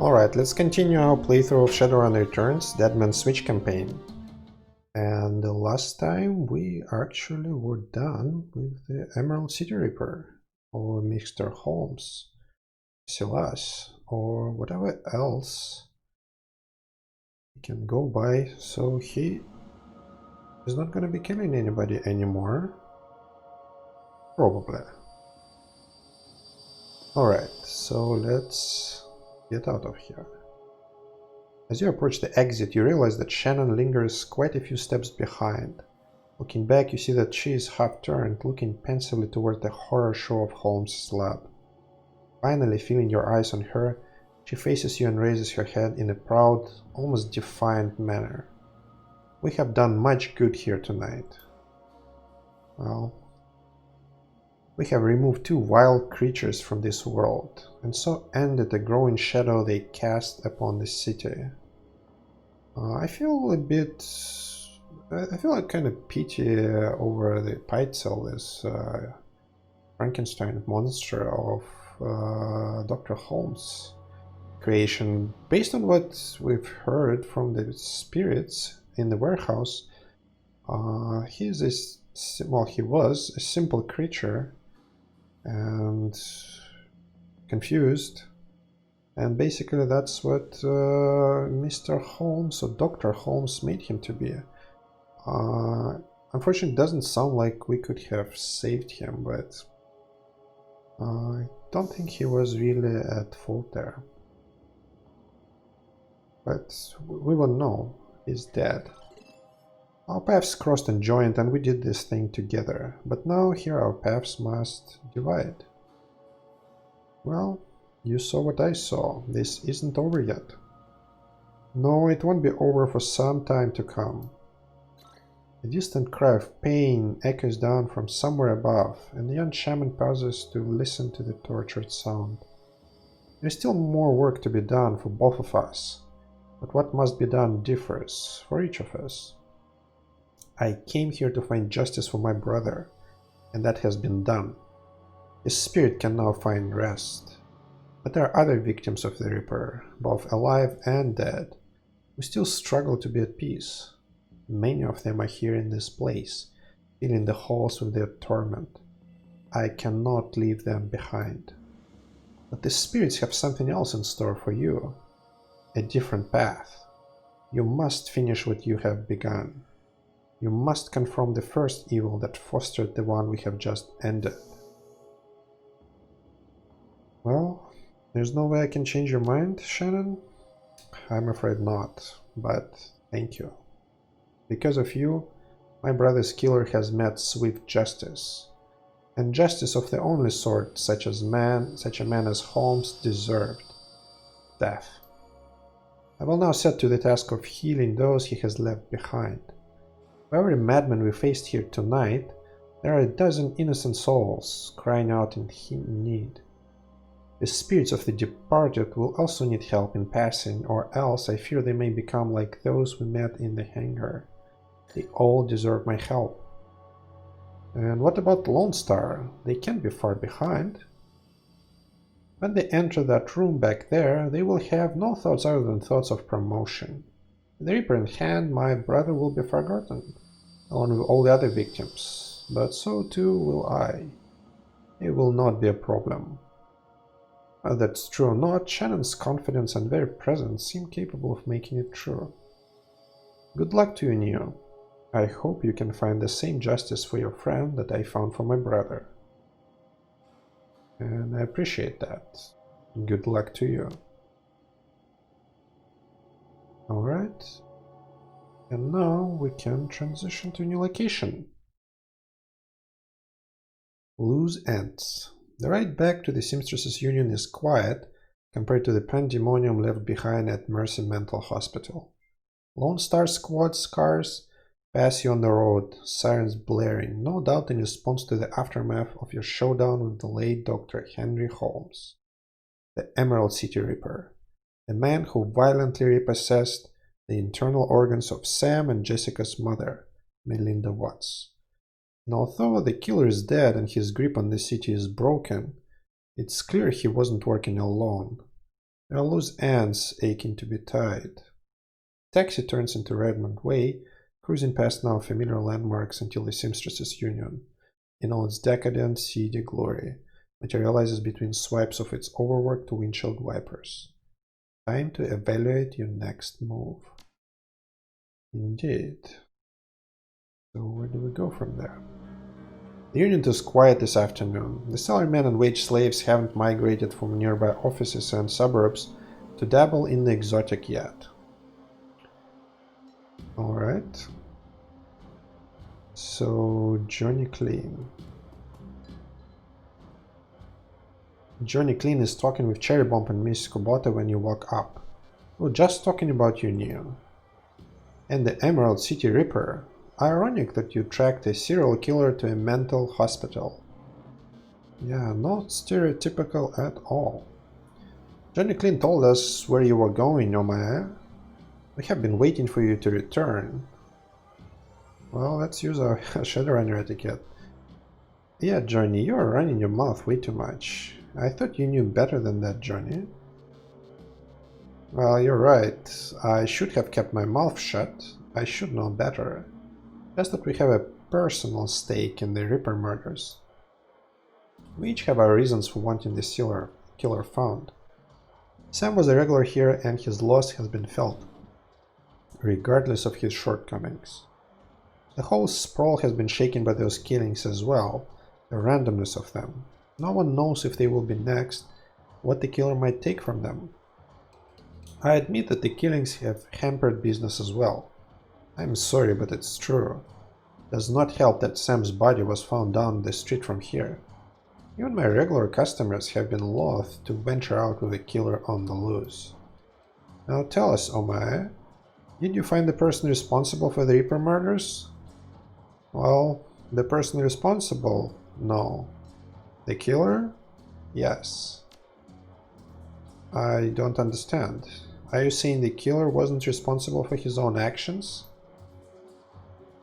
Alright, let's continue our playthrough of Shadowrun Returns, Deadman Switch campaign. And the last time we actually were done with the Emerald City Reaper, or Mr. Holmes, Silas, or whatever else he can go by, so he is not gonna be killing anybody anymore. Probably. Alright, so let's get out of here. As you approach the exit, you realize that Shannon lingers quite a few steps behind. Looking back, you see that she is half-turned, looking pensively toward the horror show of Holmes' slab. Finally, feeling your eyes on her, she faces you and raises her head in a proud, almost defiant manner. "We have done much good here tonight. Well, we have removed 2 wild creatures from this world, and so ended the growing shadow they cast upon the city." I feel like kind of pity over the Peitzel, this Frankenstein monster of Dr. Holmes' creation. Based on what we've heard from the spirits in the warehouse, he was a simple creature and confused, and basically that's what Mr. Holmes or Dr. Holmes made him to be. Unfortunately, it doesn't sound like we could have saved him, but I don't think he was really at fault there. But we won't know. He's dead. Our paths crossed and joined, and we did this thing together. But now here our paths must divide. Well, you saw what I saw. This isn't over yet. No, it won't be over for some time to come. A distant cry of pain echoes down from somewhere above, and the young shaman pauses to listen to the tortured sound. There's still more work to be done for both of us, but what must be done differs for each of us. I came here to find justice for my brother, and that has been done. His spirit can now find rest. But there are other victims of the Reaper, both alive and dead, who still struggle to be at peace. Many of them are here in this place, filling the halls with their torment. I cannot leave them behind. But the spirits have something else in store for you. A different path. You must finish what you have begun. You must confront the first evil that fostered the one we have just ended. Well, there's no way I can change your mind, Shannon? I'm afraid not, but thank you. Because of you, my brother's killer has met swift justice. And justice of the only sort such a man as Holmes deserved. Death. I will now set to the task of healing those he has left behind. For every madman we faced here tonight, there are a dozen innocent souls crying out in need. The spirits of the departed will also need help in passing, or else I fear they may become like those we met in the hangar. They all deserve my help. And what about Lone Star? They can't be far behind. When they enter that room back there, they will have no thoughts other than thoughts of promotion. With the Reaper in hand, my brother will be forgotten, along with all the other victims. But so too will I. It will not be a problem. Whether that's true or not, Shannon's confidence and very presence seem capable of making it true. Good luck to you, Neo. I hope you can find the same justice for your friend that I found for my brother. And I appreciate that. Good luck to you. Alright. And now we can transition to a new location. Loose ends. The ride back to the Seamstresses Union is quiet compared to the pandemonium left behind at Mercy Mental Hospital. Lone Star Squad's cars pass you on the road, sirens blaring, no doubt in response to the aftermath of your showdown with the late Dr. Henry Holmes, the Emerald City Reaper, the man who violently repossessed the internal organs of Sam and Jessica's mother, Melinda Watts. And although the killer is dead and his grip on the city is broken, it's clear he wasn't working alone. I'll lose ends aching to be tied. Taxi turns into Redmond Way, cruising past now familiar landmarks until the Seamstresses Union, in all its decadent, seedy glory, materializes between swipes of its overworked windshield wipers. Time to evaluate your next move. Indeed. So where do we go from there? The unit is quiet this afternoon. The salarymen and wage slaves haven't migrated from nearby offices and suburbs to dabble in the exotic yet. Alright. So, Johnny Clean. Johnny Clean is talking with Cherry Bomb and Miss Kubota when you walk up. Oh, just talking about you new. And the Emerald City Ripper. Ironic that you tracked a serial killer to a mental hospital. Yeah, not stereotypical at all. Johnny Clean told us where you were going, Omaya. We have been waiting for you to return. Well, let's use our Shadowrunner etiquette. Yeah, Johnny, you are running your mouth way too much. I thought you knew better than that, Johnny. Well, you're right. I should have kept my mouth shut. I should know better. Just that we have a personal stake in the Ripper murders. We each have our reasons for wanting the killer found. Sam was a regular here and his loss has been felt, regardless of his shortcomings. The whole sprawl has been shaken by those killings as well, the randomness of them. No one knows if they will be next, what the killer might take from them. I admit that the killings have hampered business as well. I'm sorry, but it's true. Does not help that Sam's body was found down the street from here. Even my regular customers have been loath to venture out with a killer on the loose. Now tell us, Omae, did you find the person responsible for the Reaper murders? Well, the person responsible? No. The killer? Yes. I don't understand. Are you saying the killer wasn't responsible for his own actions?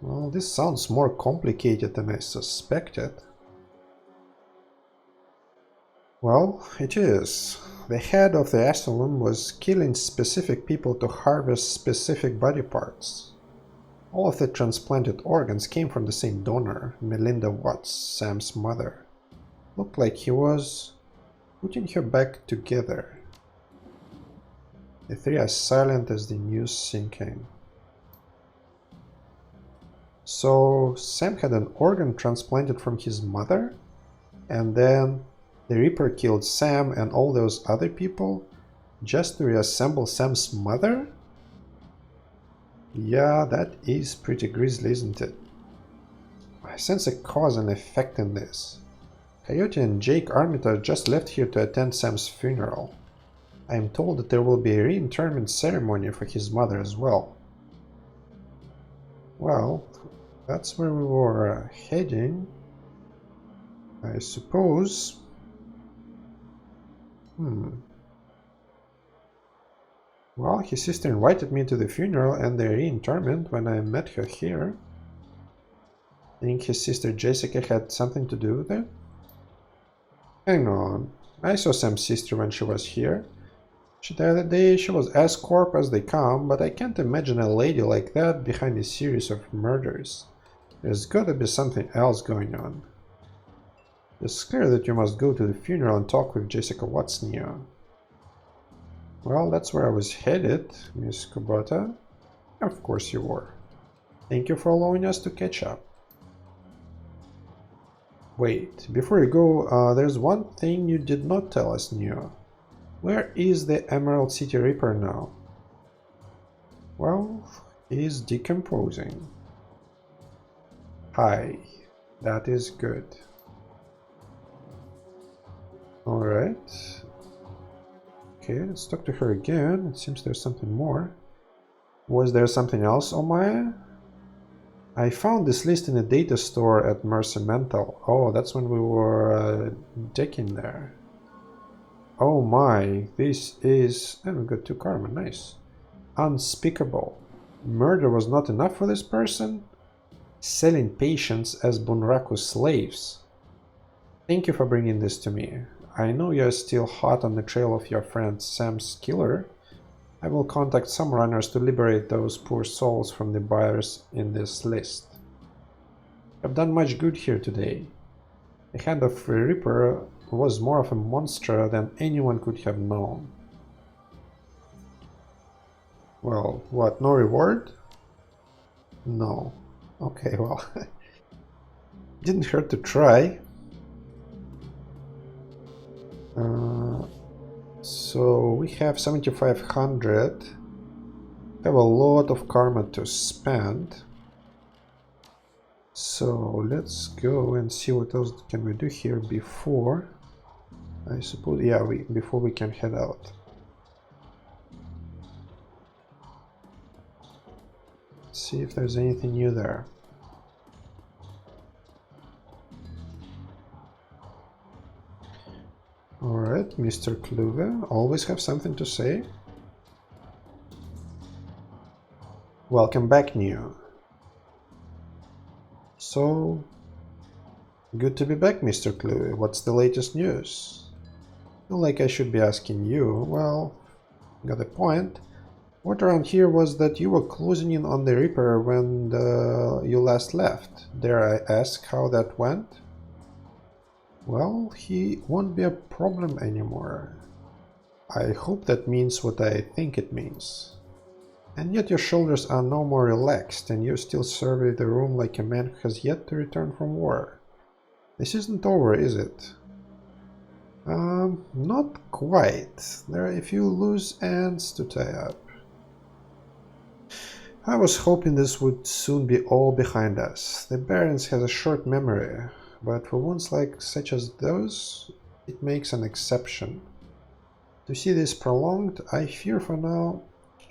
Well, this sounds more complicated than I suspected. Well, it is. The head of the asylum was killing specific people to harvest specific body parts. All of the transplanted organs came from the same donor, Melinda Watts, Sam's mother. Looked like he was putting her back together. The three are silent as the news sinking. So Sam had an organ transplanted from his mother, and then the Reaper killed Sam and all those other people just to reassemble Sam's mother? Yeah, that is pretty grisly, isn't it? I sense a cause and effect in this. Coyote and Jake Armitage just left here to attend Sam's funeral. I am told that there will be a reinterment ceremony for his mother as well. Well, that's where we were heading, I suppose. Well, his sister invited me to the funeral and the reinterment when I met her here. Think his sister Jessica had something to do with it? Hang on, I saw Sam's sister when she was here. The other day she was as corp as they come, but I can't imagine a lady like that behind a series of murders. There's gotta be something else going on. It's clear that you must go to the funeral and talk with Jessica Watson here. Well, that's where I was headed, Miss Kubota. Of course you were. Thank you for allowing us to catch up. Wait, before you go, there's one thing you did not tell us, Neo. Where is the Emerald City Reaper now? Well, he is decomposing. Hi, that is good. Alright. Okay, let's talk to her again. It seems there's something more. Was there something else, Omaya? I found this list in a data store at Mercenary. Oh, that's when we were digging there. Oh my, this is... and we got 2 karma, nice. Unspeakable. Murder was not enough for this person? Selling patients as Bunraku slaves. Thank you for bringing this to me. I know you're still hot on the trail of your friend Sam's killer. I will contact some runners to liberate those poor souls from the buyers in this list. I've done much good here today. The Hand of the Reaper was more of a monster than anyone could have known. Well, what, no reward? No. Okay, well, didn't hurt to try. So we have 7,500. Have a lot of karma to spend. So let's go and see what else can we do here before. I suppose, yeah, before we can head out. Let's see if there's anything new there. Alright, Mr. Kluge, always have something to say. Welcome back, Neo. So, good to be back, Mr. Kluge. What's the latest news? Feel like I should be asking you. Well, got a point. What around here was that you were closing in on the Reaper when you last left. Dare I ask how that went? Well, he won't be a problem anymore. I hope that means what I think it means. And yet your shoulders are no more relaxed, and you still survey the room like a man who has yet to return from war. This isn't over, is it? Not quite. There are a few loose ends to tie up. I was hoping this would soon be all behind us. The Barons has a short memory, but for wounds like such as those, it makes an exception. To see this prolonged, I fear for now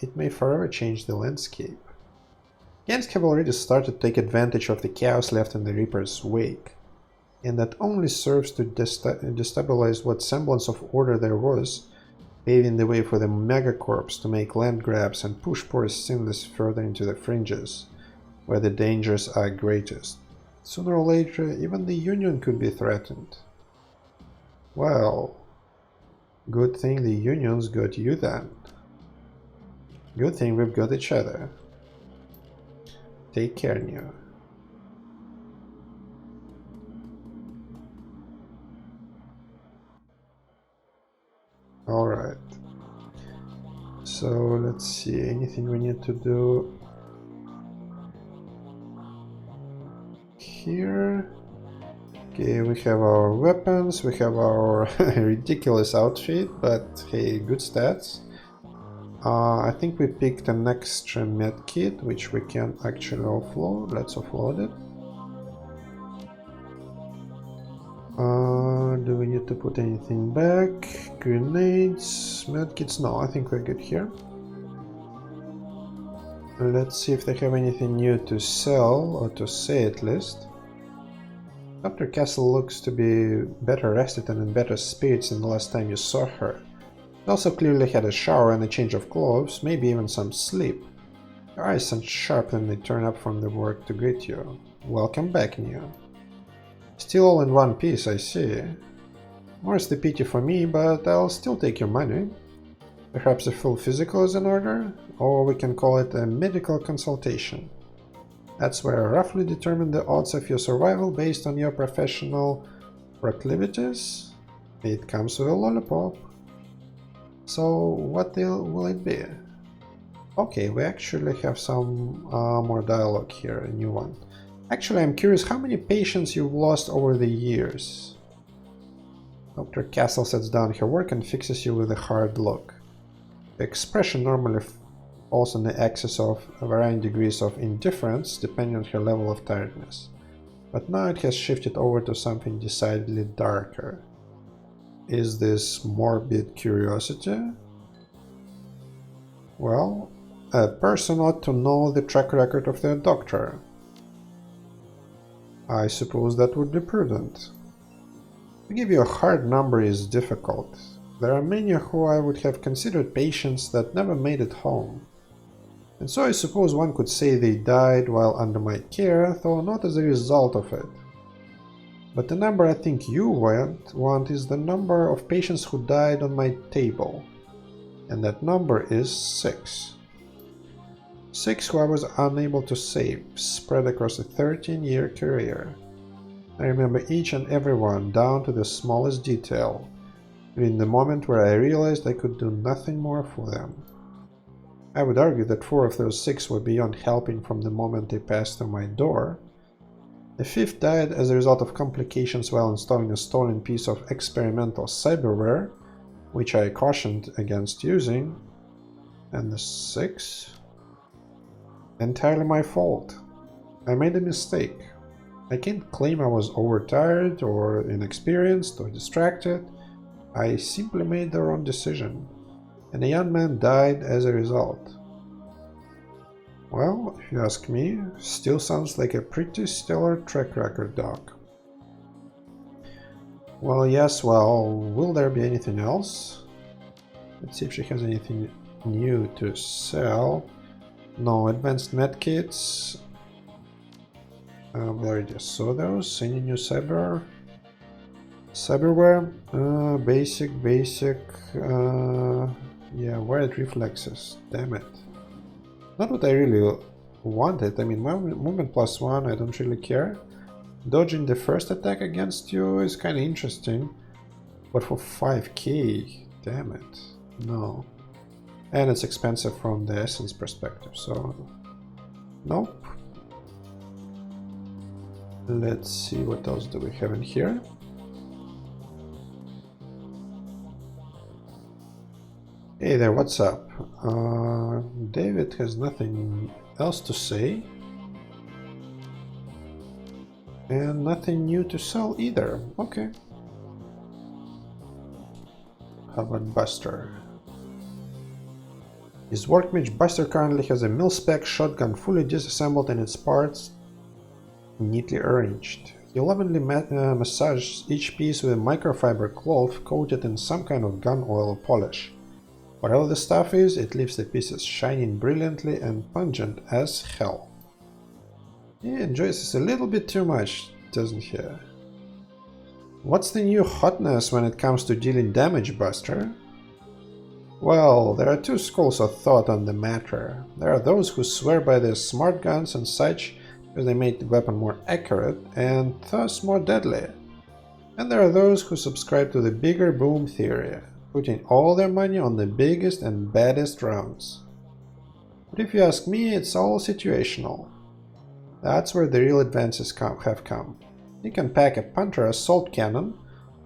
it may forever change the landscape. Gansk have already started to take advantage of the chaos left in the Reaper's wake, and that only serves to destabilize what semblance of order there was, paving the way for the megacorps to make land grabs and push poor Sinless further into the fringes, where the dangers are greatest. Sooner or later, even the Union could be threatened. Well, good thing the Union's got you then. Good thing we've got each other. Take care, Neo. Alright. So let's see, anything we need to do here? Okay, we have our weapons, we have our ridiculous outfit, but hey, good stats. I think we picked an extra medkit, which we can actually offload. Let's offload it. Do we need to put anything back? Grenades, medkits? No, I think we're good here. Let's see if they have anything new to sell, or to say at least. Dr. Castle looks to be better rested and in better spirits than the last time you saw her. She also clearly had a shower and a change of clothes, maybe even some sleep. Her eyes are sharp when they turn up from the work to greet you. Welcome back, Neo. Still all in one piece, I see. More's the pity for me, but I'll still take your money. Perhaps a full physical is in order, or we can call it a medical consultation. That's where I roughly determine the odds of your survival based on your professional proclivities. It comes with a lollipop. So what will it be? Okay, we actually have some more dialogue here, a new one. Actually, I'm curious how many patients you've lost over the years. Dr. Castle sets down her work and fixes you with a hard look. The expression normally falls on the axis of varying degrees of indifference depending on her level of tiredness, but now it has shifted over to something decidedly darker. Is this morbid curiosity? Well, a person ought to know the track record of their doctor. I suppose that would be prudent. To give you a hard number is difficult. There are many who I would have considered patients that never made it home. And so I suppose one could say they died while under my care, though not as a result of it. But the number I think you want is the number of patients who died on my table. And that number is 6. 6 who I was unable to save, spread across a 13-year career. I remember each and every one, down to the smallest detail, in the moment where I realized I could do nothing more for them. I would argue that 4 of those 6 were beyond helping from the moment they passed through my door. The 5th died as a result of complications while installing a stolen piece of experimental cyberware, which I cautioned against using. And the 6th? Entirely my fault. I made a mistake. I can't claim I was overtired or inexperienced or distracted. I simply made the wrong decision, and a young man died as a result. Well, if you ask me, still sounds like a pretty stellar track record, Doc. Well, yes, well, will there be anything else? Let's see if she has anything new to sell. No, advanced medkits. We already saw those. Any new cyberware? Basic. Yeah, wired reflexes. Damn it. Not what I really wanted. I mean, movement +1, I don't really care. Dodging the first attack against you is kind of interesting. But for 5k, damn it. No. And it's expensive from the essence perspective, so nope. Let's see what else do we have in here. Hey there, what's up? David has nothing else to say. And nothing new to sell either. Okay. How about Buster? His workbench Buster currently has a mil-spec shotgun fully disassembled and its parts neatly arranged. He lovingly massages each piece with a microfiber cloth coated in some kind of gun oil polish. Whatever the stuff is, it leaves the pieces shining brilliantly and pungent as hell. He enjoys this a little bit too much, doesn't he? What's the new hotness when it comes to dealing damage, Buster? Well, there are two schools of thought on the matter. There are those who swear by their smart guns and such because they make the weapon more accurate and thus more deadly. And there are those who subscribe to the bigger boom theory, putting all their money on the biggest and baddest rounds. But if you ask me, it's all situational. That's where the real advances have come. You can pack a Panther assault cannon,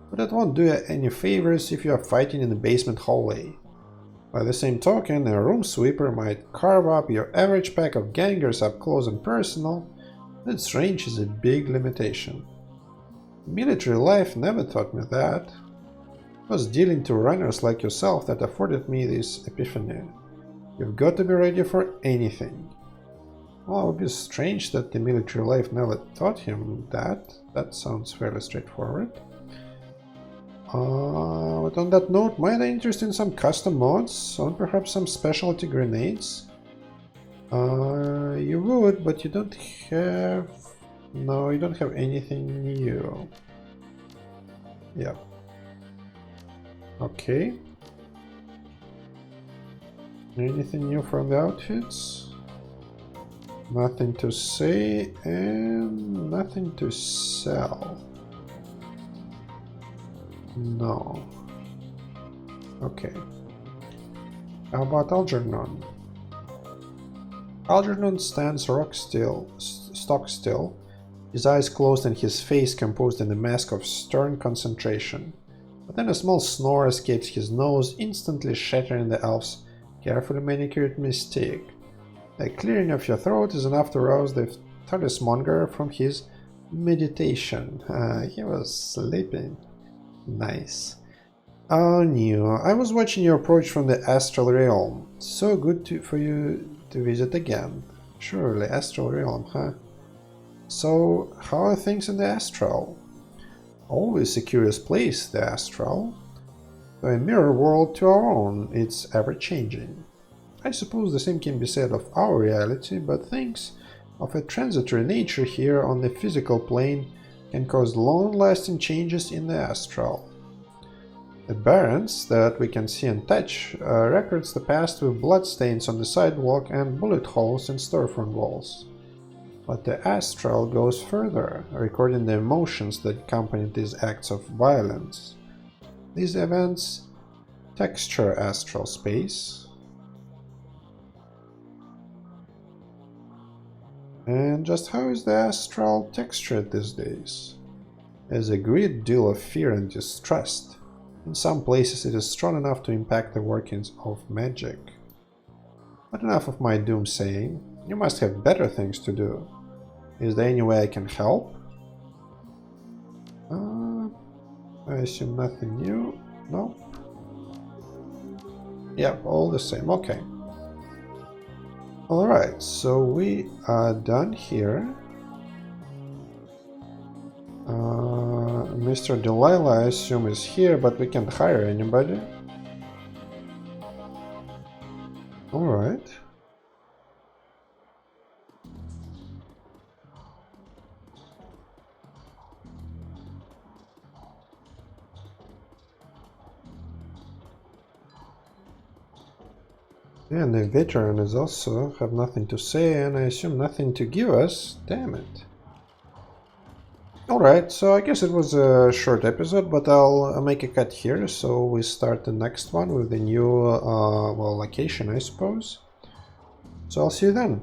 but that won't do you any favors if you are fighting in the basement hallway. By the same token, a room sweeper might carve up your average pack of gangers up close and personal, but its range is a big limitation. Military life never taught me that. It was dealing to runners like yourself that afforded me this epiphany. You've got to be ready for anything. Well, it would be strange that the military life never taught him that. That sounds fairly straightforward. But on that note, might I interest in some custom mods, or perhaps some specialty grenades? You would, but you don't have... No, you don't have anything new. Yeah. Okay. Anything new from the outfits? Nothing to say and nothing to sell. No. Okay. How about Algernon? Algernon stands stock still, his eyes closed and his face composed in a mask of stern concentration. But then a small snore escapes his nose, instantly shattering the elf's carefully manicured mystique. A clearing of your throat is enough to rouse the talismonger from his meditation. He was sleeping. Nice. Oh, new. I was watching you approach from the astral realm. So good for you to visit again. Surely, astral realm, huh? So, how are things in the astral? Always a curious place, the astral. Though a mirror world to our own, it's ever-changing. I suppose the same can be said of our reality, but things of a transitory nature here on the physical plane can cause long-lasting changes in the astral. The Barrens that we can see and touch records the past with bloodstains on the sidewalk and bullet holes in storefront walls. But the astral goes further, recording the emotions that accompany these acts of violence. These events texture astral space. And just how is the astral textured these days? There's a great deal of fear and distrust. In some places it is strong enough to impact the workings of magic. But enough of my doomsaying. You must have better things to do. Is there any way I can help? I assume nothing new. Nope. Yep, all the same. Okay. Alright, so we are done here. Mr. Delilah, I assume, is here, but we can't hire anybody. Alright. And the veteran is also have nothing to say, and I assume nothing to give us. Damn it. Alright, so I guess it was a short episode, but I'll make a cut here, so we start the next one with the new, well, location, I suppose. So I'll see you then.